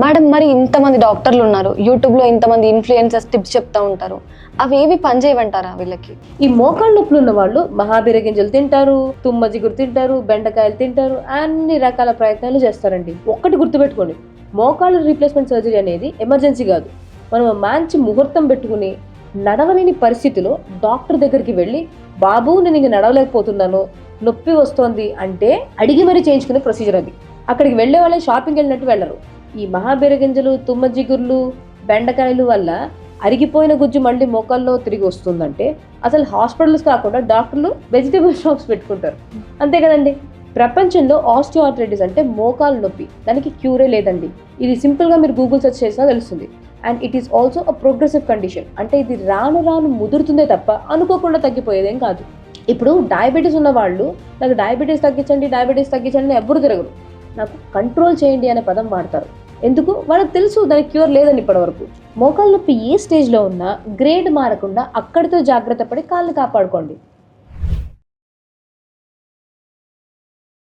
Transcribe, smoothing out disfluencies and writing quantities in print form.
Madam మరి ఇంతమంది డాక్టర్లు ఉన్నారు, యూట్యూబ్లో ఇంతమంది ఇన్ఫ్లుయెన్సర్స్ టిప్స్ చెప్తా ఉంటారు, అవి ఏవి పనిచేయమంటారా వీళ్ళకి? ఈ మోకాళ్ళ నొప్పులు ఉన్న వాళ్ళు మహాబీర గింజలు తింటారు, తుమ్మ జిగురు తింటారు, బెండకాయలు తింటారు, అన్ని రకాల ప్రయత్నాలు చేస్తారండి. ఒక్కటి గుర్తుపెట్టుకోండి, మోకాళ్ళ రీప్లేస్మెంట్ సర్జరీ అనేది ఎమర్జెన్సీ కాదు. మనం మంచి ముహూర్తం పెట్టుకుని నడవలేని పరిస్థితిలో డాక్టర్ దగ్గరికి వెళ్ళి, బాబు నేను ఇంక నడవలేకపోతున్నాను, నొప్పి వస్తోంది అంటే అడిగి మరీ చేయించుకునే ప్రొసీజర్ అది. అక్కడికి వెళ్ళే వాళ్ళే షాపింగ్ వెళ్ళినట్టు వెళ్ళరు. ఈ మహాబీర గింజలు, తుమ్మ జిగుర్లు, బెండకాయలు వల్ల అరిగిపోయిన గుజ్జు మళ్ళీ మోకాల్లో తిరిగి వస్తుందంటే అసలు హాస్పిటల్స్ కాకుండా డాక్టర్లు వెజిటేబుల్ షాప్స్ పెట్టుకుంటారు. అంతే కదండి. ప్రపంచంలో ఆస్టియోఆర్థరైటిస్ అంటే మోకాలు నొప్పి, దానికి క్యూరే లేదండి. ఇది సింపుల్గా మీరు గూగుల్ సెర్చ్ చేసినా తెలుస్తుంది. And it is also a progressive condition. అంటే ఇది రాను రాను ముదురుతుందే తప్ప అనుకోకుండా తగ్గిపోయేదేం కాదు. ఇప్పుడు డయాబెటీస్ ఉన్న వాళ్ళు నాకు డయాబెటీస్ తగ్గించండి ఎవ్వరు తిరగరు. నాకు కంట్రోల్ చేయండి అనే పదం వాడతారు. ఎందుకు? వాళ్ళకి తెలుసు దానికి క్యూర్ లేదని ఇప్పటివరకు. మోకాళ్ళ నొప్పి ఏ స్టేజ్లో ఉన్నా గ్రేడ్ మారకుండా అక్కడితో జాగ్రత్త పడి కాళ్ళని కాపాడుకోండి.